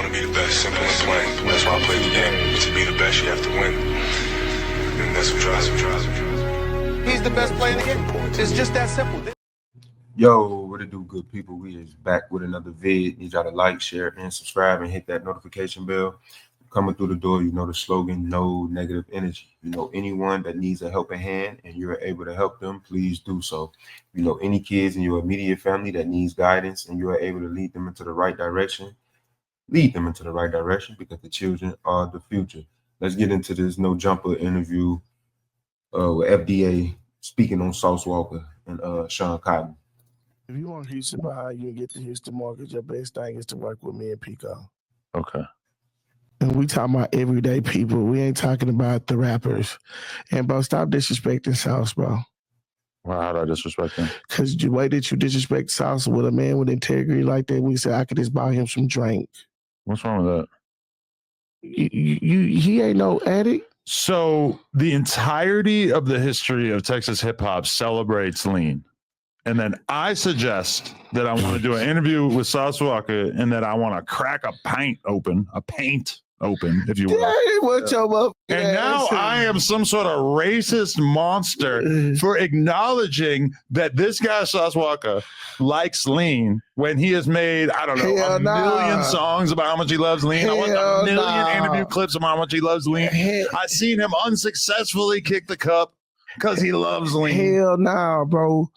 want to be the best, simple and plain. That's why I play the game. To be the best, you have to win. And that's what drives me. He's the best player in the game. It's just that simple. Yo, what it do, good people? We is back with another vid. Need y'all to like, share, and subscribe, and hit that notification bell. Coming through the door, you know the slogan, no negative energy. You know anyone that needs a helping hand and you're able to help them, please do so. You know any kids in your immediate family that needs guidance and you are able to lead them into the right direction, lead them into the right direction, because the children are the future. Let's get into this No Jumper interview with FDA speaking on Sauce Walka and Shawn Cotton. If you want Houston behind you and get the Houston market, your best thing is to work with me and Pico. Okay. And we talking about everyday people. We ain't talking about the rappers. And, bro, stop disrespecting Sauce, bro. Well, how do I disrespect him? Because the way that you disrespect Sauce with a man with integrity like that, we say I could just buy him some drink. What's wrong with that? He ain't no addict. So the entirety of the history of Texas hip hop celebrates lean. And then I suggest that I want to do an interview with Sauce Walka and that I want to crack a paint open, if you will. And now I am some sort of racist monster for acknowledging that this guy, Sauce Walka, likes lean when he has made, I don't know, a million songs about how much he loves lean. I want a million interview clips of how much he loves lean. I've seen him unsuccessfully kick the cup because he loves lean. Hell nah, bro.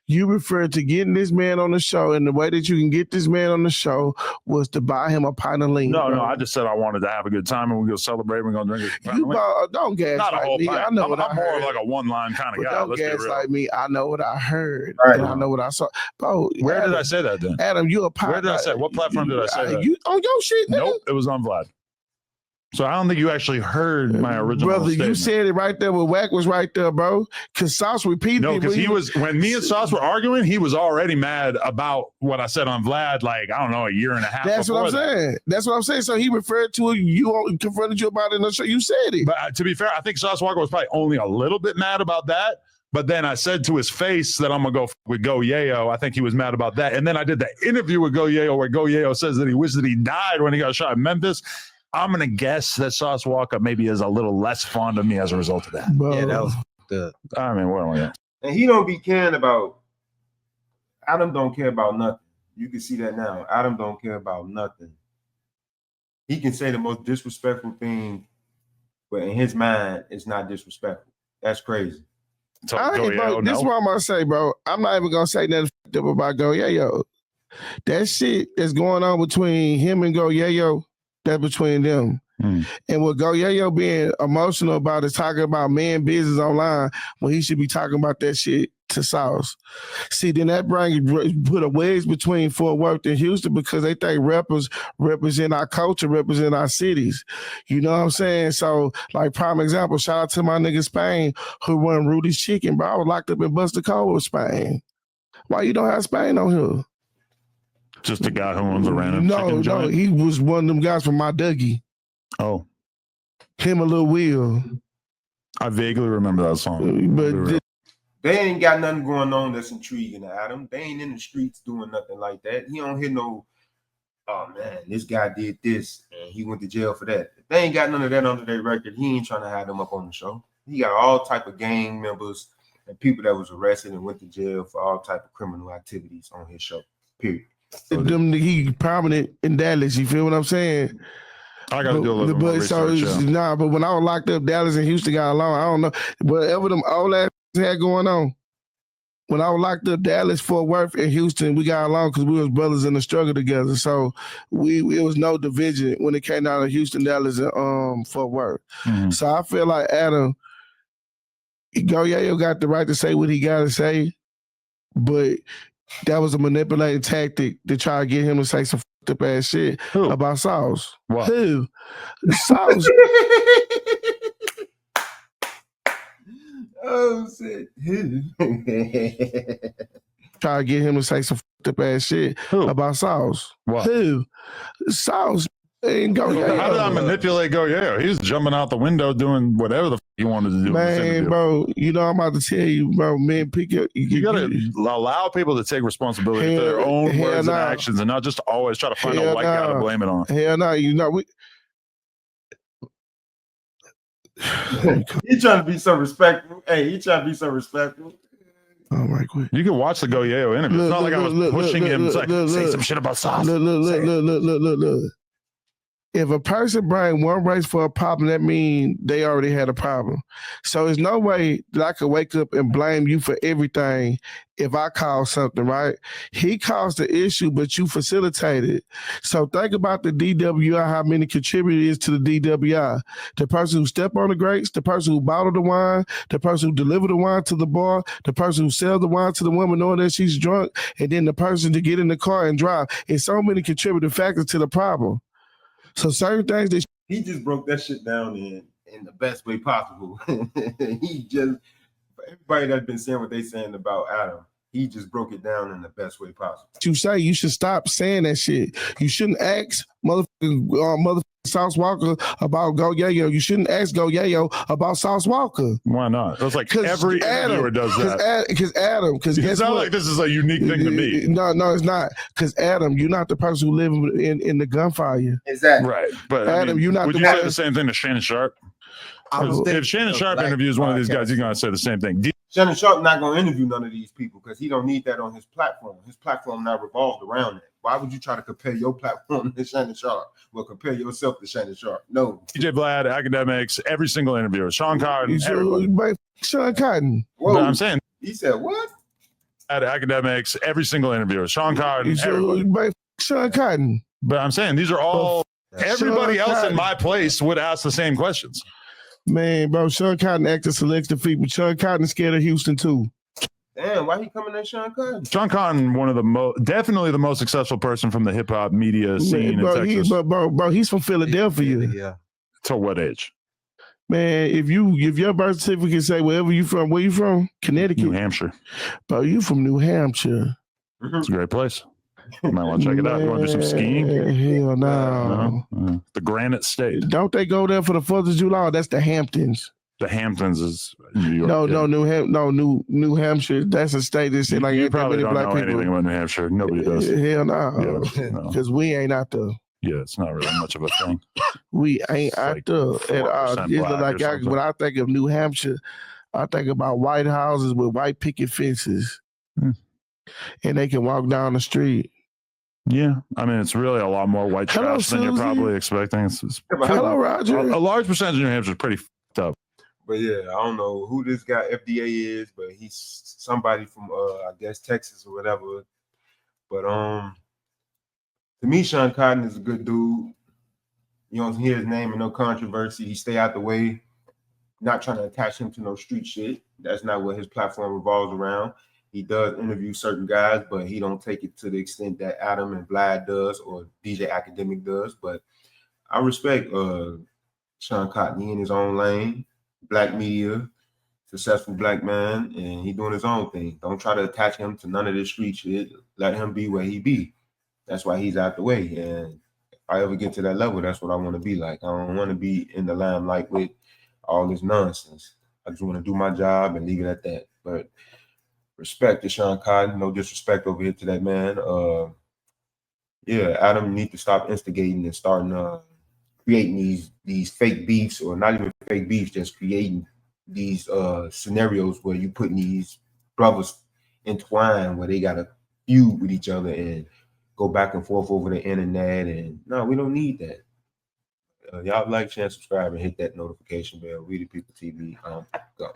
You referred to getting this man on the show, and the way that you can get this man on the show was to buy him a pint of lean. No, I just said I wanted to have a good time, and we go celebrate. We're gonna drink a pint of lean. Don't gaslight me. I know what I heard. I'm more of like a one-line kind of guy. Don't gaslight me. I know what I heard, Right. and I know what I saw. Bro, where did I say that then? Adam, you a pint. Where did I say? What platform did I say that? You on your shit? Nigga? Nope, it was on Vlad. So I don't think you actually heard my original brother. statement. You said it right there. With Wack was right there, bro. Because Sauce repeated. No, because he was when me and Sauce were arguing. He was already mad about what I said on Vlad. Like I don't know, a year and a half. That's what I'm saying. That's what I'm saying. So he referred to it. You confronted you about it in the show. You said it. But to be fair, I think Sauce Walka was probably only a little bit mad about that. But then I said to his face that I'm gonna go with Go Yayo. I think he was mad about that. And then I did the interview with Go Yayo where Go Yayo says that he wished that he died when he got shot in Memphis. I'm going to guess that Sauce Walka maybe is a little less fond of me as a result of that. Bro. Yeah, that was good. I mean, what am I at? And he don't be caring about, Adam don't care about nothing. You can see that now. Adam don't care about nothing. He can say the most disrespectful thing, but in his mind, it's not disrespectful. That's crazy. So, bro, this is what I'm going to say, bro. I'm not even going to say nothing about Go Yayo. That shit that's going on between him and Go Yayo, that's between them. And what Go Yayo being emotional about is talking about man business online when he should be talking about that shit to Sauce. See, then that put a wedge between Fort Worth and Houston because they think rappers represent our culture, represent our cities. You know what I'm saying? So, like, prime example, shout out to my nigga Spain who run Rudy's Chicken, bro. I was locked up in Buster Cole with Spain. Why you don't have Spain on here? Just a guy who owns a random chicken joint? No, he was one of them guys from My Dougie. Oh. Him and Lil Will. I vaguely remember that song. But they ain't got nothing going on that's intriguing to Adam. They ain't in the streets doing nothing like that. He don't hear no, oh man, this guy did this and he went to jail for that. If they ain't got none of that under their record, he ain't trying to have them up on the show. He got all type of gang members and people that was arrested and went to jail for all type of criminal activities on his show, period. So he prominent in Dallas. You feel what I'm saying? I got to do a little bit more research. But when I was locked up, Dallas and Houston got along. I don't know. Whatever them old ass had going on. When I was locked up, Dallas, Fort Worth, and Houston, we got along because we was brothers in the struggle together. So it was no division when it came down to Houston, Dallas, and Fort Worth. Mm-hmm. So I feel like Adam, Go Yayo got the right to say what he got to say, but that was a manipulating tactic to try to get him to say some fucked up ass shit about Sauce. What? Who? Sauce. Oh shit. Try to get him to say some fucked up ass shit about Sauce. What? Who? Sauce. and go Yayo. How did I manipulate Go Yayo? He was jumping out the window doing whatever the he wanted to do. Man, bro, you know I'm about to tell you, bro. Man, you gotta allow people to take responsibility for their own words and actions, and not just always try to find a white guy to blame it on. Hell no, you know we. He trying to be so respectful. Hey, he trying to be so respectful. Oh my God! You can watch the Go Yayo interview. It's not like I was pushing him. It's like say some shit about sauce. Look. If a person bring one race for a problem, that means they already had a problem. So there's no way that I could wake up and blame you for everything if I cause something, right? He caused the issue, but you facilitated. So think about the DWI, how many contributors to the DWI. The person who stepped on the grapes, the person who bottled the wine, the person who delivered the wine to the bar, the person who sells the wine to the woman knowing that she's drunk, and then the person to get in the car and drive. It's so many contributing factors to the problem. So certain things that he just broke that shit down in the best way possible. He just, for everybody that's been saying what they saying about Adam, he just broke it down in the best way possible. You say you should stop saying that shit. You shouldn't ask motherfucking Sauce Walker about Go Yayo. You shouldn't ask Go Yayo about Sauce Walker. Why not? It's like every interviewer does that. Because it's not like this is a unique thing to me. No, it's not. Because Adam, you're not the person who live in the gunfire. Exactly. Right. But Adam, you're not. Would you say the same thing to Shannon Sharp? If Shannon Sharp interviews one of these guys, you're gonna say the same thing. Shannon Sharp not gonna interview none of these people because he don't need that on his platform. His platform not revolved around that. Why would you try to compare your platform to Shannon Sharp? Well, compare yourself to Shannon Sharp. No. DJ Vlad, Academics, every single interviewer, Sean Cotton, everybody. Sean Cotton. But I'm saying he said what? At Academics, every single interviewer, Sean Cotton, everybody. Sean Cotton. But I'm saying these are all everybody else in my place would ask the same questions. Man, bro, Sean Cotton acted selective feet, but Sean Cotton scared of Houston too. Damn, why he coming at Sean Cotton? Sean Cotton, one of the definitely the most successful person from the hip hop media scene in Texas. Bro, he's from Philadelphia. Yeah. To what age? Man, if your birth certificate say wherever you from, where you from? Connecticut, New Hampshire. Bro, you from New Hampshire? It's a great place. You might want to check it out. You want to do some skiing? Hell no. The Granite State. Don't they go there for the 4th of July? That's the Hamptons. The Hamptons is New York. New Hampshire. That's a state that's like you probably don't know anything about New Hampshire. Nobody does. Hell no. Because we ain't out there. Yeah, it's not really much of a thing. We ain't out there at all. It's like when I think of New Hampshire, I think about white houses with white picket fences. And they can walk down the street. Yeah, I mean, it's really a lot more white trash than you're probably expecting. Hello, Roger. A large percentage of New Hampshire is pretty fucked up. But yeah, I don't know who this guy FDA is, but he's somebody from I guess Texas or whatever. But to me, Sean Cotton is a good dude. You don't hear his name in no controversy. He stay out the way. Not trying to attach him to no street shit. That's not what his platform revolves around. He does interview certain guys, but he don't take it to the extent that Adam and Vlad does or DJ Academic does. But I respect Sean Cotton. He in his own lane, black media, successful black man, and he doing his own thing. Don't try to attach him to none of this street shit. Let him be where he be. That's why he's out the way. And if I ever get to that level, that's what I want to be like. I don't want to be in the limelight with all this nonsense. I just want to do my job and leave it at that. But respect to Sean Cotton. No disrespect over here to that man. Adam, you need to stop instigating and starting creating these fake beefs, or not even fake beefs, just creating these scenarios where you putting these brothers entwined where they got to feud with each other and go back and forth over the internet. And no, we don't need that. Y'all like, share, subscribe, and hit that notification bell. We the People TV. Go.